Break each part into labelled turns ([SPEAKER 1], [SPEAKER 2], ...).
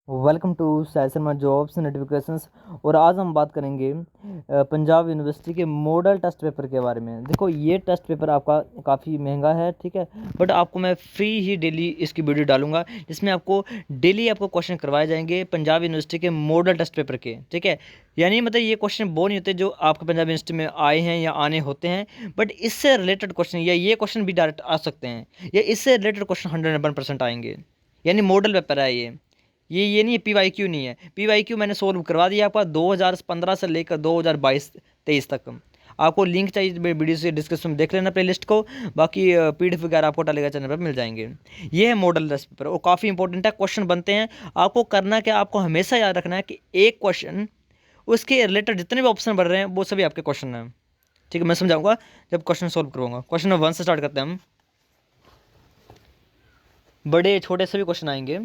[SPEAKER 1] Welcome to Sai Sharma jobs notifications. और आज हम बात करेंगे पंजाब यूनिवर्सिटी के मॉडल टेस्ट पेपर के बारे में। देखो, ये टेस्ट पेपर आपका काफ़ी महंगा है, ठीक है, बट आपको मैं फ्री ही डेली इसकी वीडियो डालूंगा जिसमें आपको डेली आपको क्वेश्चन करवाए जाएंगे पंजाब यूनिवर्सिटी के मॉडल टेस्ट पेपर के, ठीक है। यानी मतलब ये क्वेश्चन वो नहीं होते जो आपके पंजाब यूनिवर्सिटी में आए हैं या आने होते हैं, बट इससे रिलेटेड क्वेश्चन या ये क्वेश्चन भी डायरेक्ट आ सकते हैं या इससे रिलेटेड क्वेश्चन 101% आएंगे। यानी मॉडल पेपर है ये नहीं है, PYQ नहीं है। PYQ मैंने सोल्व करवा दिया आपका 2015 से लेकर 2022-23 तक। आपको लिंक चाहिए वीडियो से डिस्क्रिप्शन में देख लेना प्लेलिस्ट को। बाकी PDF वगैरह आपको टेलीग्राम चैनल पर मिल जाएंगे। ये है मॉडल टेस्ट पेपर और काफ़ी इंपॉर्टेंट है। क्वेश्चन बनते हैं, आपको करना क्या, आपको हमेशा याद रखना है कि एक क्वेश्चन उसके रिलेटेड जितने भी ऑप्शन बन रहे हैं वो सभी आपके क्वेश्चन हैं, ठीक है। मैं समझाऊंगा जब क्वेश्चन सोल्व करूँगा। क्वेश्चन नंबर 1 से स्टार्ट करते हैं हम। बड़े छोटे सभी क्वेश्चन आएंगे।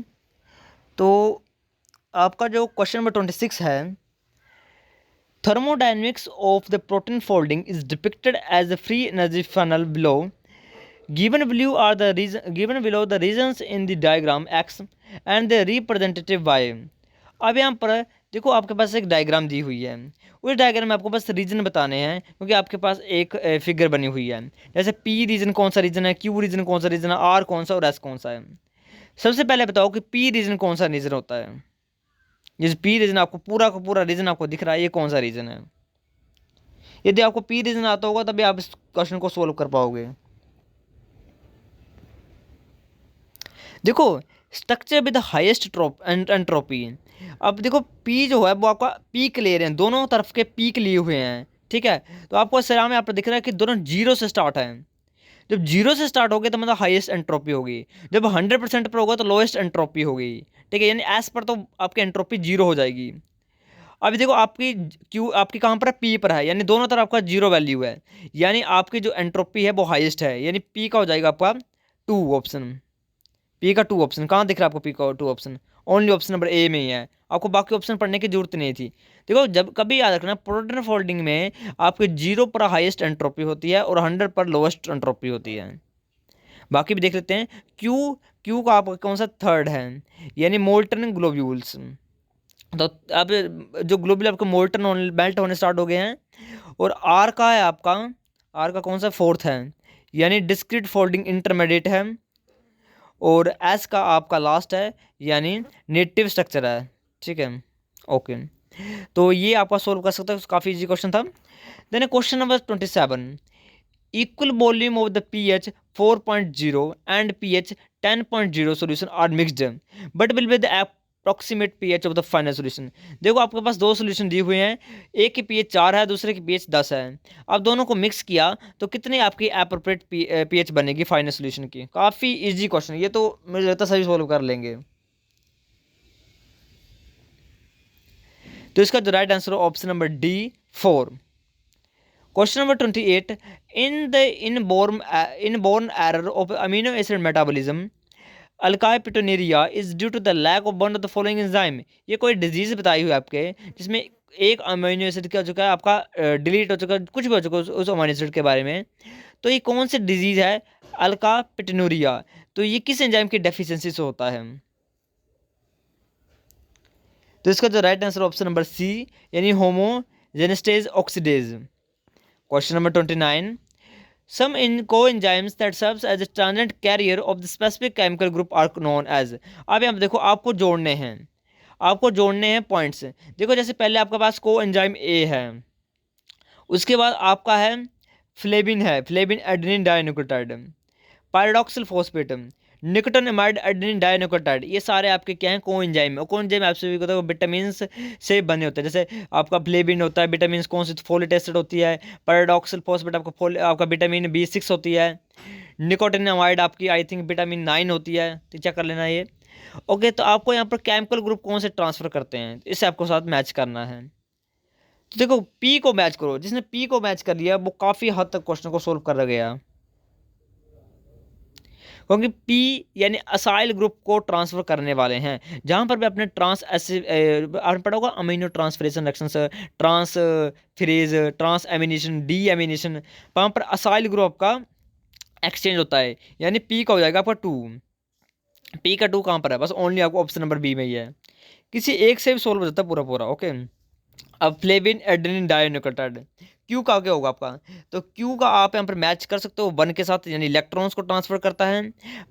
[SPEAKER 1] तो आपका जो क्वेश्चन नंबर 26 है, thermodynamics of the protein folding is depicted as a free energy funnel below. Given below the regions in the diagram X and the representative Y. अब यहाँ पर देखो, आपके पास एक डायग्राम दी हुई है। उस डायग्राम में आपको बस रीजन बताने हैं क्योंकि आपके पास एक फिगर बनी हुई है। जैसे P रीजन कौन सा रीजन है, Q रीजन कौन सा रीजन है, R कौन सा और S कौन सा है। सबसे पहले बताओ कि P रीजन कौन सा रीजन होता है। जिस P रीजन आपको पूरा का पूरा रीजन आपको दिख रहा है, ये कौन सा रीजन है। यदि आपको P रीजन आता होगा तभी आप इस क्वेश्चन को सोल्व कर पाओगे। देखो, स्ट्रक्चर विद हाईएस्ट एंट्रोपी। अब देखो, P जो है वो आपका पीक ले रहे हैं, दोनों तरफ के पीक लिए हुए हैं, ठीक है। तो आपको सलाह में यहाँ पर दिख रहा है कि दोनों जीरो से स्टार्ट हैं। जब जीरो से स्टार्ट हो गए तो मतलब हाईएस्ट एंट्रोपी होगी। जब 100% पर होगा तो लोएस्ट एंट्रोपी होगी, ठीक है। यानी एस पर तो आपकी एंट्रोपी जीरो हो जाएगी। अभी देखो, आपकी क्यू आपकी कहाँ पर है, पी पर है, यानी दोनों तरफ आपका जीरो वैल्यू है। यानी आपकी जो एंट्रोपी है वो हाईएस्ट है, यानी पी का हो जाएगा आपका 2 ऑप्शन। पी का 2 ऑप्शन कहाँ दिख रहा है आपको, पी का 2 option only option number A में ही है। आपको बाकी ऑप्शन पढ़ने की जरूरत नहीं थी। देखो, जब कभी याद रखना, प्रोटॉन फोल्डिंग में आपके 0 पर हाईएस्ट एंट्रोपी होती है और 100 पर लोएस्ट एंट्रोपी होती है। बाकी भी देख लेते हैं। क्यू क्यू का आपका कौन सा, थर्ड है, यानी मोल्टन ग्लोब्यूल्स। तो अब जो ग्लोबुल आपके मोल्टन मेल्ट होने स्टार्ट हो गए हैं। और आर का है आपका, आर का कौन सा, फोर्थ है, यानी डिस्क्रीट फोल्डिंग इंटरमीडिएट है। और एस का आपका लास्ट है, यानी नेटिव स्ट्रक्चर है, ठीक है। ओके, तो ये आपका सोल्व कर सकते हैं, काफ़ी इजी क्वेश्चन था। Then question number 27, equal volume of the pH 4.0 and pH 10.0 solution are mixed but will be the approximate pH of the final solution। देखो, आपके पास दो सोल्यूशन दिए हुए हैं, एक की pH 4 है, दूसरे की pH 10 है। अब दोनों को मिक्स किया तो कितनी आपकी एप्रोप्रिएट pH बनेगी फाइनल सोल्यूशन की। काफ़ी इजी क्वेश्चन, ये तो मुझे लगता है सभी सोल्व कर लेंगे। तो इसका जो right answer option number D 4। Question number 28. In the inborn error of amino acid metabolism, alkylaperonuria is due to the lack of one of the following enzyme। ये कोई डिजीज बताई हुई है आपके, जिसमें एक अमीनो एसिड क्या हो चुका है आपका, डिलीट हो चुका है, कुछ भी हो चुका है उस अमीनो एसिड के बारे में। तो ये कौन सी डिजीज है, अल्कापेटोनुरिया। तो ये किस एंजाइम की डेफिशिएंसी से होता है। तो इसका जो right answer option number C, यानी homogentisate oxidase. Question number 29. Some coenzymes that serves as a transient carrier of the specific chemical group are known as। अब यहाँ देखो, आपको जोड़ने हैं, आपको जोड़ने हैं पॉइंट्स। देखो, जैसे पहले आपके पास कोएंजाइम ए है, उसके बाद आपका है फ्लेविन, है flavin adenine dinucleotide, pyridoxal phosphate, nicotinamide adenine dinucleotide. ये सारे आपके क्या हैं, कोएंजाइम है। कोएंजाइम आपसे भी पता है विटामिन से बने होते हैं। जैसे आपका फ्लेविन होता है, विटामिन कौन सी, फोलिक एसिड होती है। पैराडॉक्सिल फॉस्फेट आपका विटामिन B6 होती है। निकोटिनामाइड आपकी आई थिंक विटामिन 9 होती है, तो चेक कर लेना ये। ओके, तो आपको यहाँ पर केमिकल ग्रुप कौन से ट्रांसफर करते हैं, इससे आपको साथ मैच करना है। तो देखो, पी को मैच करो, जिसने पी को मैच कर लिया वो काफ़ी हद तक क्वेश्चन को सोल्व कर गया, क्योंकि पी यानी असाइल ग्रुप को ट्रांसफर करने वाले हैं। जहां पर भी अपने आपने पढ़ा होगा amino transferation reactions, transferase, transamination, deamination, वहां पर असाइल ग्रुप का एक्सचेंज होता है, यानी पी का हो जाएगा आपका 2। पी का 2 कहाँ पर है, बस ओनली आपको ऑप्शन नंबर बी में ही है। किसी एक से भी सोल्व हो जाता है पूरा पूरा। ओके, अब फ्लेविन एडेनिन डाइन्यूक्लियोटाइड, क्यू का क्या होगा आपका, तो क्यू का आप यहाँ पर मैच कर सकते हो वन के साथ, यानी इलेक्ट्रॉन्स को ट्रांसफर करता है।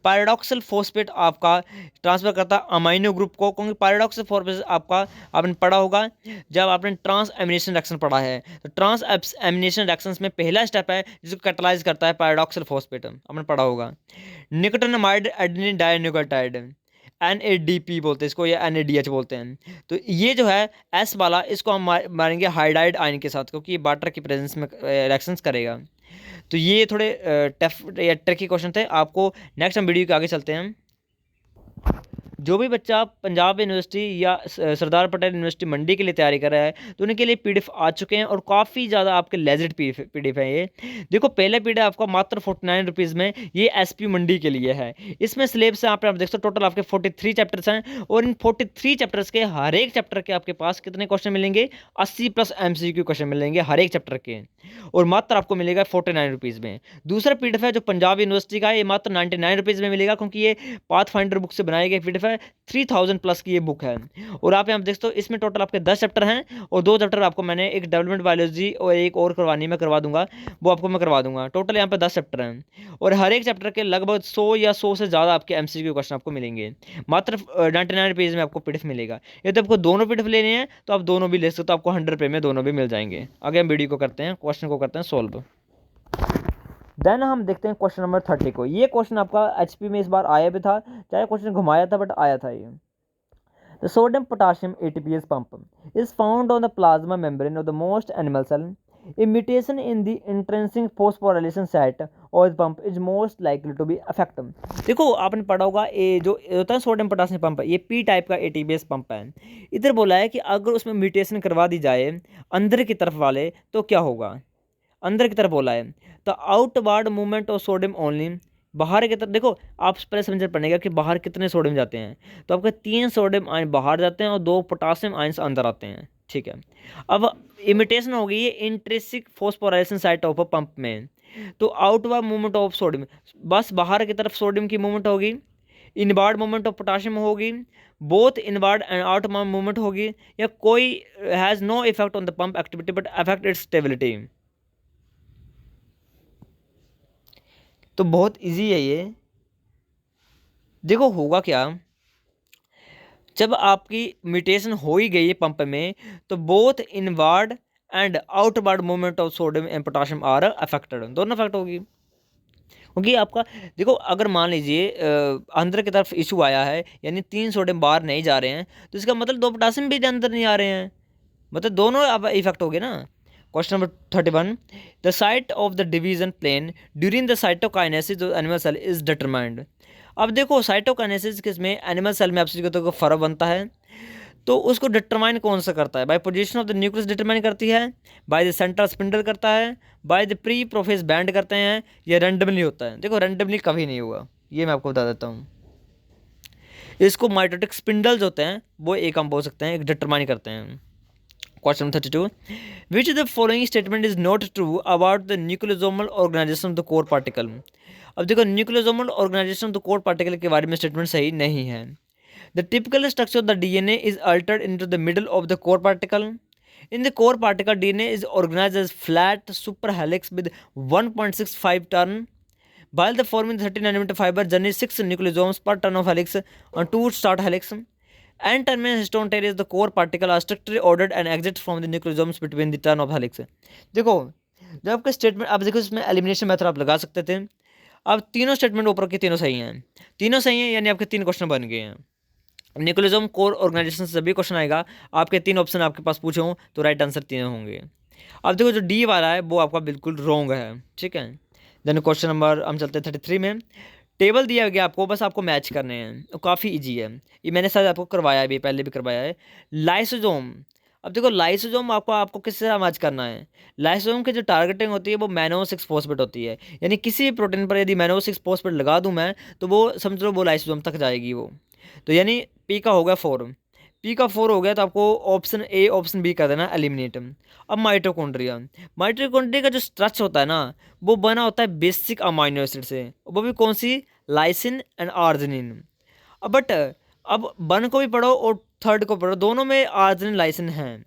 [SPEAKER 1] पैराडॉक्सल फॉस्फेट आपका ट्रांसफर करता है अमाइनो ग्रुप को, क्योंकि पैराडॉक्सल फॉस्फेट आपका आपने पढ़ा होगा जब आपने ट्रांस एमिनेशन रिएक्शन पढ़ा है, तो ट्रांस एमिनेशन रिएक्शन में पहला स्टेप है जिसको कैटलाइज करता है पैराडॉक्सल फॉस्फेट, आपने पढ़ा होगा। निकोटिनामाइड एडेनिन डाइन्यूक्लियोटाइड, NADP बोलते हैं इसको, या NADH बोलते हैं। तो ये जो है एस वाला, इसको हम मारेंगे हाइड्राइड आयन के साथ, क्योंकि ये वाटर की प्रेजेंस में रिएक्शंस करेगा। तो ये थोड़े टफ या ट्रिकी क्वेश्चन थे। आपको नेक्स्ट हम वीडियो के आगे चलते हैं। जो भी बच्चा पंजाब यूनिवर्सिटी या सरदार पटेल यूनिवर्सिटी मंडी के लिए तैयारी कर रहा है, तो उनके लिए PDF आ चुके हैं, और काफ़ी ज़्यादा आपके लेजेड PDF है ये। देखो पहले PDF आपका मात्र 49 रुपीज़ में, ये SP मंडी के लिए है। इसमें सिलेबस आप देख सकते हो, टोटल आपके 43 चैप्टर्स हैं, और इन 43 चैप्टर्स के हर एक चैप्टर के आपके पास कितने क्वेश्चन मिलेंगे, 80+ MCQ क्वेश्चन मिलेंगे हर एक चैप्टर के, और मात्र आपको मिलेगा 49 रुपीज़ में। दूसरा PDF है जो पंजाब यूनिवर्सिटी का है, ये मात्र 99 रुपीज़ में मिलेगा, क्योंकि ये पाथ फाइंडर बुक से बनाई गई PDF है। 3000+ की ये बुक है, और आप यहाँ देख सकते हो इसमें टोटल आपके 10 चैप्टर हैं, और 2 चैप्टर आपको मैंने एक डेवलपमेंट बायोलॉजी और एक और करवानी मैं करवा दूंगा, वो आपको मैं करवा दूंगा। टोटल यहाँ पे 10 चैप्टर हैं, और हर एक चैप्टर के लगभग 100 या 100 से ज़्यादा आपके MCQ क्वेश्चन आपको मिलेंगे। मात्र 99 रुपीज़ में आपको PDF मिलेगा। यदि आपको दोनों PDF लेने हैं तो आप दोनों भी ले सकते हो, तो आपको 100 रुपये में दोनों भी मिल जाएंगे। आगे हम वीडियो को करते हैं, क्वेश्चन को करते हैं सॉल्व। देन हम देखते हैं क्वेश्चन नंबर 30 को। ये क्वेश्चन आपका HP में इस बार आया भी था, चाहे क्वेश्चन घुमाया था बट आया था ये। The sodium potassium ATPase pump is found on the plasma membrane of the most animal cell. A mutation in the intrinsic phosphorylation site of the pump is most likely to be effective. देखो आपने पढ़ा होगा ये जो होता है sodium potassium pump, ये P type का ATPase पंप है। इधर बोला है कि अगर उसमें म्यूटेशन करवा दी जाए अंदर की तरफ वाले, तो क्या होगा, अंदर की तरफ बोला है। तो outward movement of sodium only, बाहर की तरफ देखो आप पहले समझ पड़ेगा कि बाहर कितने सोडियम जाते हैं, तो आपके 3 सोडियम आयन बाहर जाते हैं और 2 पोटासियम आयन्स अंदर आते हैं, ठीक है। अब इमिटेशन हो गई है intrinsic phosphorylation site of a pump में, तो आउटवर्ड मूवमेंट ऑफ सोडियम, बस बाहर की तरफ सोडियम की मूवमेंट होगी, इनवर्ड मूवमेंट ऑफ पोटासियम होगी, both inward and outward movement होगी, या कोई has no effect on the pump activity but affect its stability. तो बहुत इजी है ये। देखो होगा क्या, जब आपकी म्यूटेशन हो ही गई है पंप में, तो both inward and outward movement of sodium and potassium are affected, दोनों अफेक्ट होगी। क्योंकि आपका देखो अगर मान लीजिए अंदर की तरफ इशू आया है, यानी 3 सोडियम बाहर नहीं जा रहे हैं, तो इसका मतलब 2 पोटासियम भी अंदर नहीं आ रहे हैं, मतलब दोनों अब इफेक्ट हो गए ना। Question number 31, the site of the division plane during the cytokinesis of animal cell is determined. अब देखो साइटोकाइनेसिस किसमें, एनिमल सेल में आपसे को फर्क बनता है, तो उसको डिटरमाइन कौन सा करता है, by position of the nucleus determine करती है, बाय द सेंट्रल स्पिंडल करता है, by the pre prophase band करते हैं, या रैंडमली होता है। देखो रैंडमली कभी नहीं हुआ, ये मैं आपको बता देता हूँ। इसको माइटोटिक स्पिंडल्स होते हैं, वो एक हम बोल सकते हैं, एक डिटरमाइन करते हैं। Question 32, which of the following statement is not true about the nucleosomal organization of the core particle। अब देखो nucleosomal organisation of the core particle के बारे में स्टेटमेंट सही नहीं है। The typical structure of the DNA is altered into the middle of the core particle. In the core particle DNA is organised as flat super helix with 1.65 turn, while the forming 30 nanometer fiber journey 6 nucleosomes per turn of helix on 2 start helix. N-terminal histone tail is the core particle are structurally ordered and exit from the nucleosomes between the turn of helix। देखो जब आपका statement, आप देखो इसमें elimination method आप लगा सकते थे। अब तीनों स्टेटमेंट ऊपर के तीनों सही हैं, तीनों सही हैं, यानी आपके 3 क्वेश्चन बन गए हैं। न्यूक्लियोसोम कोर ऑर्गेनाइजेशन से सभी क्वेश्चन आएगा, आपके 3 ऑप्शन आपके पास पूछे हों तो राइट आंसर 3 होंगे। अब देखो जो डी वाला है वो आपका बिल्कुल रॉन्ग है, ठीक है। देन क्वेश्चन नंबर हम चलते हैं 33 में। टेबल दिया गया आपको, बस आपको मैच करने हैं, काफ़ी इजी है ये, मैंने शायद आपको करवाया भी, पहले भी करवाया है। लाइसोसोम, अब देखो लाइसोसोम आपको किससे मैच करना है। लाइसोसोम की जो टारगेटिंग होती है वो मैनो-6 फॉस्फेट होती है, यानी किसी भी प्रोटीन पर यदि मैनो-6 फॉस्फेट लगा दूं मैं, तो वो समझ लो वो लाइसोसोम तक जाएगी वो। तो यानी पी का हो गया 4, पी का 4 हो गया, तो आपको ऑप्शन ए ऑप्शन बी कर देना एलिमिनेट। अब माइटोकॉन्ड्रिया, माइटोकॉन्ड्रिया का जो स्ट्रक्चर होता है ना, वो बना होता है बेसिक अमाइनो एसिड से, वो भी कौन सी, लाइसिन एंड आर्जिनिन। बट अब 1 को भी पढ़ो और 3rd को पढ़ो, दोनों में आर्जिनिन लाइसिन है।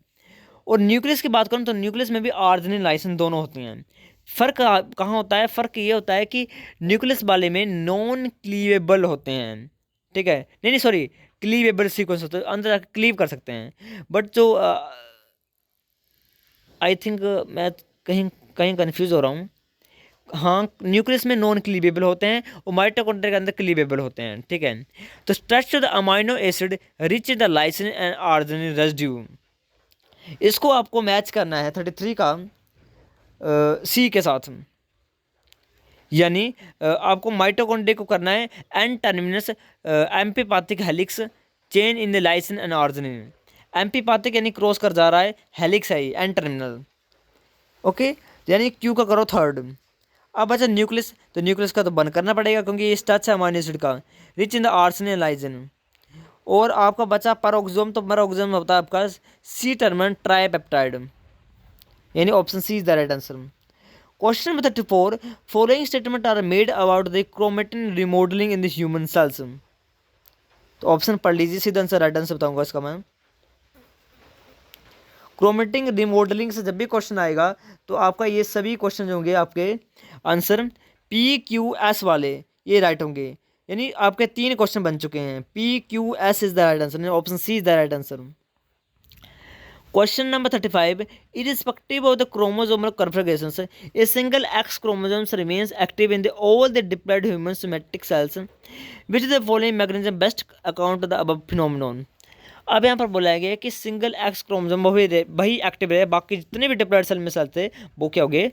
[SPEAKER 1] और न्यूक्लियस की बात करूँ तो न्यूक्लियस में भी आर्जिनिन लाइसिन दोनों होती हैं। फ़र्क कहाँ होता है? फ़र्क ये होता है कि न्यूक्लियस वाले में नॉन क्लीवेबल होते हैं, ठीक है, नहीं नहीं सॉरी, क्लीवेबल सीक्वेंस होते हैं, अंदर जाकर क्लीव कर सकते हैं। बट जो आई थिंक मैं कहीं कहीं कन्फ्यूज़ हो रहा हूँ। हाँ, न्यूक्लियस में नॉन क्लीवेबल होते हैं और माइटोकॉन्ड्रिया के अंदर क्लीवेबल होते हैं, ठीक है। तो stretch the amino acid rich in the lysine and arginine residue, इसको आपको मैच करना है 33 का सी के साथ, यानी आपको माइटोकॉन्ड्रिया को करना है N terminus amphipathic helix chain in the lysine and arginine. Amphipathic यानी क्रॉस कर जा रहा है, हेलिक्स है एन टर्मिनल, ओके, यानी क्यू का करो 3rd। अब अच्छा न्यूक्लियस, तो न्यूक्लियस का तो बंद करना पड़ेगा क्योंकि ये स्टच है अमाइनो एसिड का, rich in the arginine lysine. और आपका बचा पैरोक्सोम, तो पैरोक्सोम होता है आपका सी टर्मिनल ट्राइपेप्टाइड, यानी option C is the right answer. Question number 34, following statement are made about the chromatin remodelling in the human cells. तो ऑप्शन पढ़ लीजिए, सीधा आंसर राइट आंसर बताऊंगा इसका मैं। क्रोमेटिन रिमॉडलिंग से जब भी क्वेश्चन आएगा तो आपका ये सभी क्वेश्चन जो होंगे आपके आंसर PQS वाले ये राइट होंगे, यानी आपके 3 क्वेश्चन बन चुके हैं। PQS is the right answer, option C is the right answer. Question number 35. Irrespective of the chromosomal configurations, a single X chromosome remains active in all the diploid human somatic cells. Which of the following mechanism best account the above phenomenon? अब यहाँ पर बोला गया है कि single x chromosome वही active रहे, बाकी जितने भी डिप्लॉयड सेल में सेल थे वो क्या हो गए?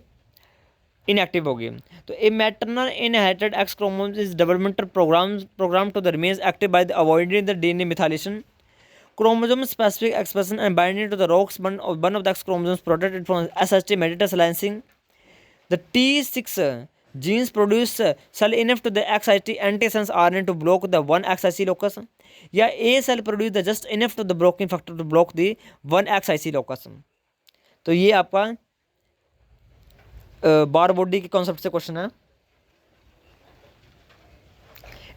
[SPEAKER 1] इनएक्टिव हो गए। तो a maternal inherited X chromosome is developmental programme to the remains active by the avoiding the DNA methylation. Chromosome specific expression and binding to the rocks, one of the X chromosomes protected from SHT mediator silencing. The T6 genes produce cell enough to the XIT antisense RNA to block the 1XIC locus, या A cell produce the just enough to the blocking factor to block the 1XIC locus। तो ये आपका Barr body के concept से question है।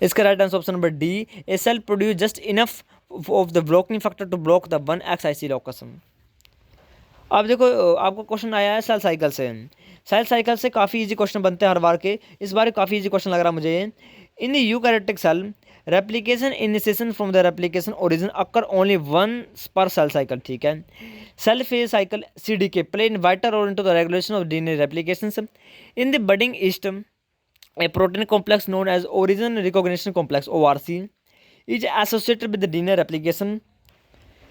[SPEAKER 1] इसका right answer option number D, a cell produce just enough of the blocking factor to block the 1XIC locus. अब देखो आपको क्वेश्चन आया है सेल साइकिल से। सेल साइकिल से काफ़ी इजी क्वेश्चन बनते हैं हर बार के, इस बार काफ़ी इजी क्वेश्चन लग रहा है मुझे। In the eukaryotic cell replication initiation from the replication origin occur only once per cell cycle, ठीक है। Cell phase cycle CDK play in vital role in to the regulation of DNA replication. In the budding yeast a protein complex known as origin recognition complex ORC is associated with the DNA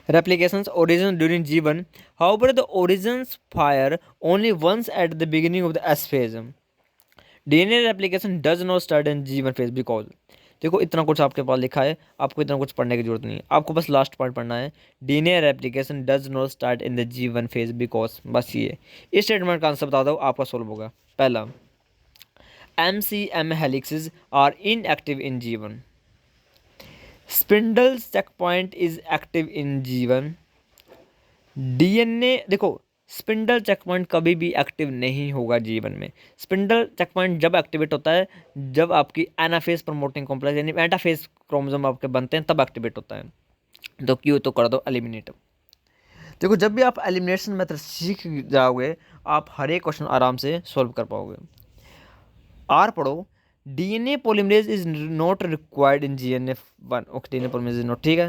[SPEAKER 1] replications origin during G1. However, the origins fire only once at the beginning of the S phase. DNA replication does not start in G1 phase because, देखो इतना कुछ आपके पास लिखा है, आपको इतना कुछ पढ़ने की जरूरत नहीं है, आपको बस लास्ट पॉइंट पढ़ना है। DNA replication does not start in the G1 phase because, बस ये इस स्टेटमेंट का आंसर बता दो आपका सोल्व होगा। पहला, MCM helixes are inactive in G1. Spindle checkpoint is active in G1. DNA देखो स्पिंडल चेकपॉइंट कभी भी एक्टिव नहीं होगा G1 में। स्पिंडल चेकपॉइंट जब एक्टिवेट होता है जब आपकी एनाफेज प्रमोटिंग कॉम्प्लेक्स यानी मेटाफेज क्रोमोसोम आपके बनते हैं तब एक्टिवेट होता है। तो क्यों, तो कर दो एलिमिनेट। देखो जब भी आप एलिमिनेशन मेथड सीख जाओगे आप हर एक क्वेश्चन आराम से सॉल्व कर पाओगे। आर पढ़ो, DNA polymerase is not required in GNF1। Okay, DNA polymerase is not, ठीक है,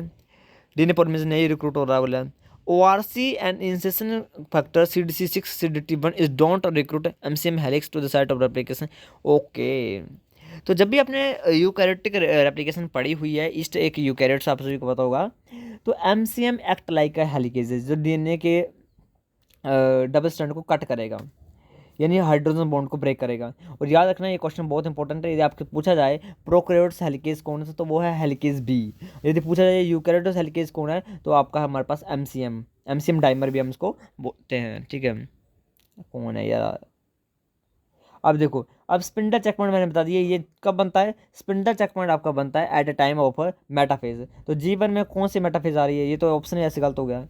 [SPEAKER 1] DNA पॉलीमरेज नहीं रिक्रूट हो रहा बोला। ORC and initiation factor CDC6 CDT1 is don't recruit MCM helix to the site of replication. Okay, तो जब भी आपने यूकैरियोटिक रेप्लिकेशन पढ़ी हुई है, ईस्ट एक यूकैरियोट्स आप सभी को पता होगा, तो MCM एक्ट लाइक अ हेलिकेज जो DNA के डबल स्ट्रैंड को कट करेगा, यानी हाइड्रोजन बॉन्ड को ब्रेक करेगा। और याद रखना ये क्वेश्चन बहुत इंपॉर्टेंट है, यदि आपके पूछा जाए प्रोकैरियोट्स हेलिकेज कौन है तो वो है हेलिकेज बी। यदि पूछा जाए यूकैरियोट्स हेलिकेज कौन है तो आपका हमारे पास MCM डाइमर भी हम इसको बोलते हैं, ठीक है। कौन है यार, अब देखो, अब स्पिंडल चेकपॉइंट मैंने बता दिया ये कब बनता है। स्पिंडल चेकपॉइंट आपका बनता है at a time of metaphase. तो G1 में कौन सी मेटाफेज आ रही है, ये तो ऑप्शन ऐसे गलत हो गया।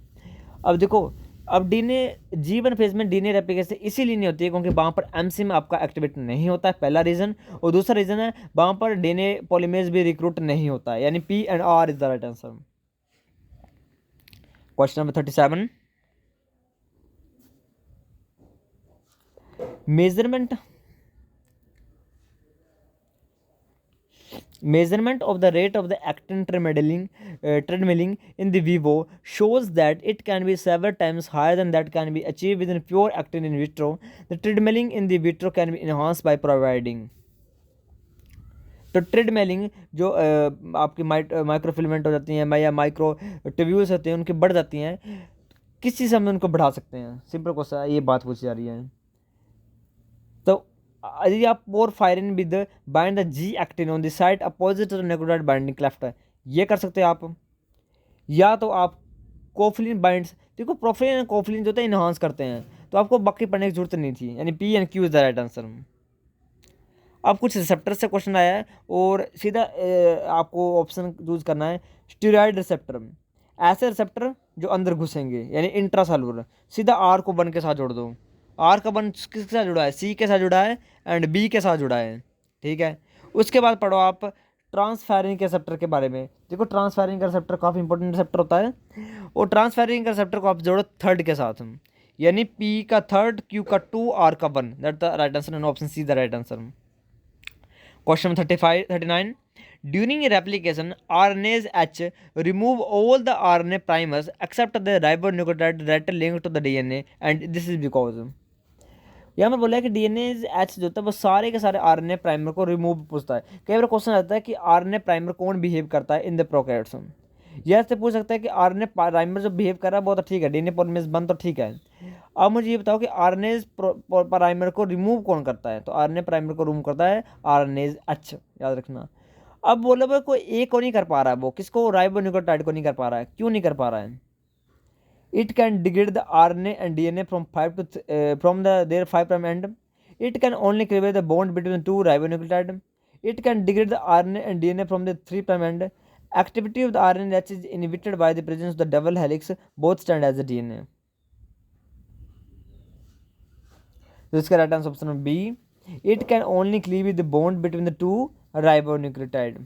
[SPEAKER 1] अब देखो अब डीएनए जी1 फेज में डीएनए रेप्लिकेशन इसीलिए नहीं होती है क्योंकि वहाँ पर एमसीएम आपका एक्टिवेट नहीं होता है, पहला रीज़न। और दूसरा रीज़न है वहाँ पर डीएनए पॉलीमेरेज भी रिक्रूट नहीं होता है, यानी P and R is the right answer. Question number 37, measurement of the rate of the actin treadmilling in the vivo shows that it can be several times higher than that can be achieved within pure actin in vitro. The treadmilling in the vitro can be enhanced by providing. तो ट्रेडमेलिंग जो आपकी microfilament हो जाती हैं या micro tubules होते हैं उनकी बढ़ जाती हैं, किस चीज़ से हम उनको बढ़ा सकते हैं? सिंपल क्वेश्चन, ये बात पूछी जा रही है। तो यदि आप porphyrin with bind the G actin on the site opposite to the nucleotide binding cleft, ये कर सकते हैं आप। या तो आप कोफलिन बाइंड्स, देखो प्रोफिलिन एंड कोफलिन जो होता है इन्हांस करते हैं, तो आपको बाकी पढ़ने की जरूरत नहीं थी, यानी P and Q is the right answer. अब कुछ रिसेप्टर से क्वेश्चन आया है और सीधा आपको ऑप्शन चूज करना है स्टीरॉयड रिसेप्टर, ऐसे रिसेप्टर जो अंदर घुसेंगे यानी इंट्रासेलुलर। सीधा आर को वन के साथ जोड़ दो। आर का वन किसके साथ जुड़ा है? सी के साथ जुड़ा है एंड बी के साथ जुड़ा है, ठीक है। उसके बाद पढ़ो आप ट्रांसफेरिन के रिसेप्टर के बारे में। देखो ट्रांसफेरिन का रिसेप्टर काफ़ी इंपॉर्टेंट रिसेप्टर होता है, और ट्रांसफेरिन का रिसेप्टर को आप जोड़ो थर्ड के साथ, यानी पी का थर्ड, क्यू का टू, आर का one. That the right answer and option C is the right answer. Question 39. During replication, RNase H remove all the RNA primers except the ribonucleotide that link to the DNA, and this is because यहाँ पर बोला है कि DNA H जो होता है वो सारे के सारे आरएनए प्राइमर को रिमूव पूछता है। कई बार क्वेश्चन आता है कि आरएनए प्राइमर कौन बिहेव करता है इन द प्रोकैरियोट्स। यह से पूछ सकता है कि आरएनए प्राइमर जो बिहेव कर रहा है वो तो ठीक है, डीएनए पॉलीमरेज बन तो ठीक है। अब मुझे ये बताओ कि आरएनएज प्राइमर को रिमूव कौन करता है? तो आरएनए प्राइमर को रिमूव करता है आरएनएज एच, याद रखना। अब बोले भाई कोई ए को नहीं कर पा रहा है, वो किसको? राइबोन्यूक्लियोटाइड को नहीं कर पा रहा है। क्यों नहीं कर पा रहा है? It can degrade the RNA and DNA from their 5' end. It can only cleave the bond between the two ribonucleotide. It can degrade the RNA and DNA from the 3' end. Activity of the RNA is inhibited by the presence of the double helix. Both stand as the DNA. So this correct answer option B. It can only cleave the bond between the two ribonucleotide.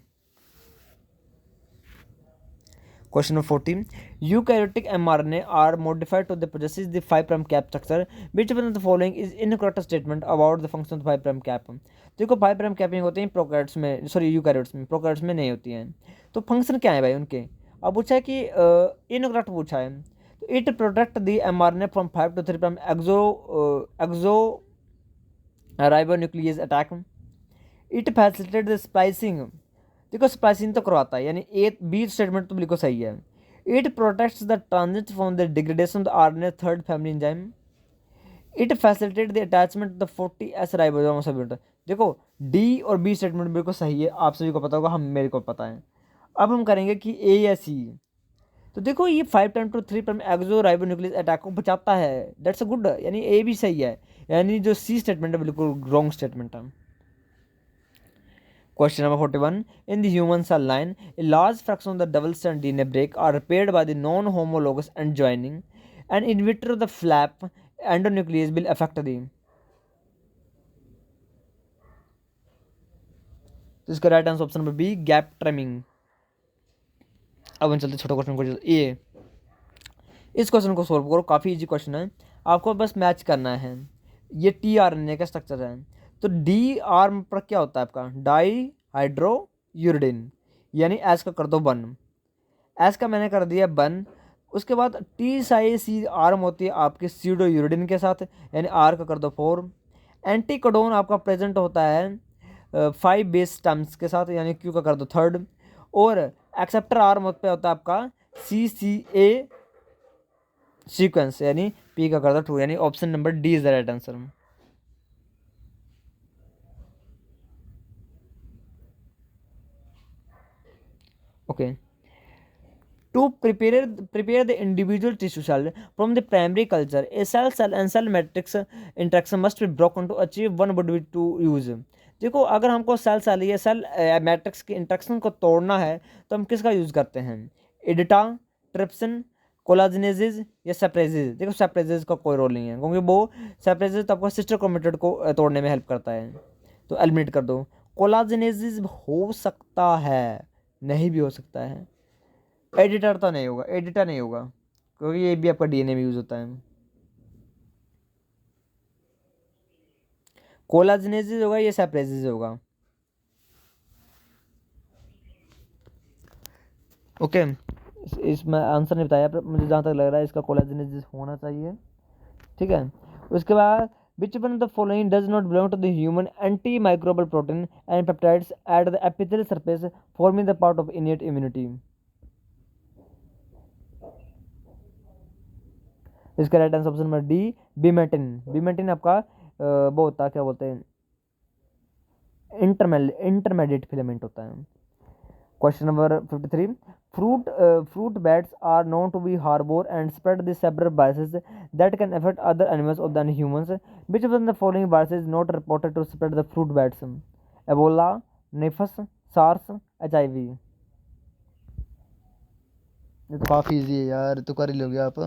[SPEAKER 1] Question number 14. Eukaryotic mRNA are modified to the possesses the 5' cap structure. Which one of the following is incorrect statement about the function of the 5' cap? देखो 5' capping होती है prokaryotes में, sorry eukaryotes में, prokaryotes में नहीं होती हैं। तो फंक्शन क्या है भाई उनके? अब पूछा है कि इनकरेक्ट पूछा है। तो it protect the mRNA from 5 to 3' exoribonuclease attack. It facilitate the splicing, देखो स्प्लाइसिंग तो करवाता है, यानी ए बी स्टेटमेंट तो बिल्कुल सही है। It protects the transit from the degradation of the RNA third family enzyme. It facilitate the attachment of the 40S ribosome सब। देखो डी और बी स्टेटमेंट बिल्कुल सही है, आप सभी को पता होगा, हम मेरे को पता है। अब हम करेंगे कि ए या सी। तो देखो ये 5' to 3' एक्सो राइबोन्यूक्लियस अटैक को बचाता है, दैट्स अ गुड, यानी ए भी सही है, यानी जो सी स्टेटमेंट है बिल्कुल रॉन्ग स्टेटमेंट है। Question number 41. In the human cell line, a large fraction of the double-strand DNA break are repaired by the non-homologous end joining. And in vitro, the flap endonuclease will affect the. तो इसका right answer option number B, gap trimming. अब हम चलते छोटा question को ए। इस question को solve करो, काफ़ी इजी क्वेश्चन है, आपको बस मैच करना है। ये टी आर एन ए का स्ट्रक्चर है। तो डी आर पर क्या होता है आपका? डाई हाइड्रो यूरिडिन, यानी एस का कर दो वन। एस का मैंने कर दिया वन। उसके बाद टी साई सी आर्म होती है आपके सीडो यूरिडिन के साथ, यानी आर का कर दो 4। एंटीकोडोन आपका प्रेजेंट होता है 5 बेस स्टम्स के साथ, यानी क्यू का कर दो 3rd। और एक्सेप्टर आर्म पे होता है आपका CCA सीक्वेंस, यानी पी का कर दो 2, यानी option number D is the right answer. Okay. To prepare the individual tissue cell from the primary culture, a cell and cell matrix interaction must be broken to achieve one would be to use. देखो अगर हमको cell या cell matrix के interaction को तोड़ना है तो हम किसका यूज़ करते हैं? एडिटा, ट्रिप्सिन, कोलाजिनेजेज या सेपरेजेज? देखो सेपरेजेज का कोई रोल नहीं है, क्योंकि वो सेपरेजेज तो आपका सिस्टर क्रोमेटिड को तोड़ने में हेल्प करता है, तो एलिमिनेट कर दो। कोलाजिनेजेज हो सकता है, नहीं भी हो सकता है। एडिटर तो नहीं होगा, एडिटर नहीं होगा, क्योंकि ये भी आपका डीएनए में यूज होता है। कोलाजिनेजेज होगा या सेपरेजेज होगा? ओके, इसमें आंसर नहीं बताया, पर मुझे जहाँ तक लग रहा है इसका कोलाजिनेजेस होना चाहिए। ठीक है, उसके बाद which one of the following does not belong to the human antimicrobial protein and peptides at the epithelial surface forming the part of innate immunity? इसका right answer option number D, बीमेटिन। बीमेटिन आपका वो होता है, क्या बोलते हैं, इंटरमीडिएट फिलामेंट होता है। Question number 53. Fruit bats are known to be harbor and spread the several viruses that can affect other animals other than humans. Which of the following viruses is not reported to spread the fruit bats? Ebola, Nephus, SARS, HIV? ये तो काफ़ी easy है यार, तो कर ही लोगे आप।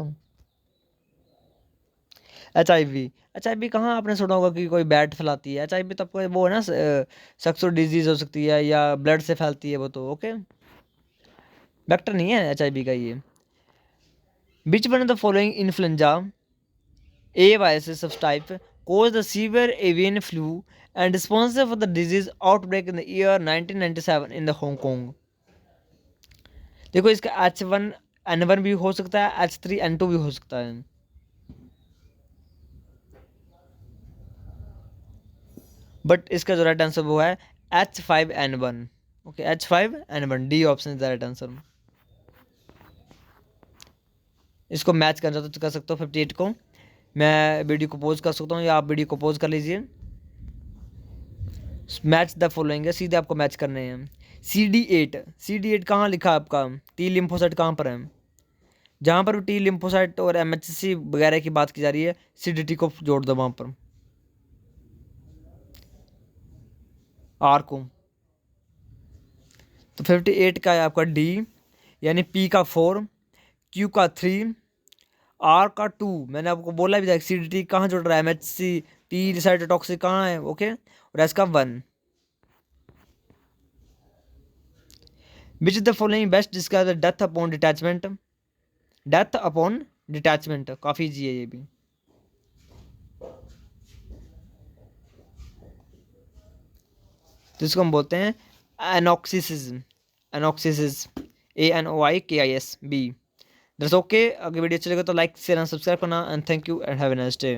[SPEAKER 1] HIV, HIV कहाँ आपने सुना होगा कि कोई बैट फैलाती है? HIV तो आपको वो है ना, सेक्सुअल डिजीज हो सकती है या ब्लड से फैलती है वो तो। ओके, वेक्टर नहीं है HIV का ये। Which one of the following influenza A viruses of type caused the severe avian flu and responsible for the disease outbreak in the year 1997 in the Hong Kong? देखो इसका H1N1 भी हो सकता है, H3N2 भी हो सकता है, बट इसका जो राइट आंसर वो है H5N1। Okay, H5N1, D option is the right answer. इसको मैच करना तो कर सकते हो 58 को। मैं वीडियो को पोज कर सकता हूँ या आप वीडियो को पोज कर लीजिए। मैच द फॉलोइंग है, सीधे आपको मैच करने हैं। CD8 कहाँ लिखा है आपका? टी लिम्फोसाइट कहाँ पर है? जहाँ पर भी टी लिम्फोसाइट और MHC वगैरह की बात की जा रही है, CDT को जोड़ दो वहाँ पर, आर को। तो 58 का है आपका डी, यानी P का 4, Q का 3, R का 2। मैंने आपको बोला भी था CDT कहाँ जुड़ रहा है, MHC टी साइटोटॉक्सिक कहाँ है? ओके, और S का 1। Which is the following best describe the death upon detachment? Death upon detachment काफ़ी ईजी है ये भी। तो इसको हम बोलते हैं एनॉक्सिसिज्म, एनॉक्सिसिस, ANOIKIS बी। That's okay. अगर वीडियो अच्छी लगे तो लाइक शेयर एंड सब्सक्राइब करना, and thank you and have a nice day.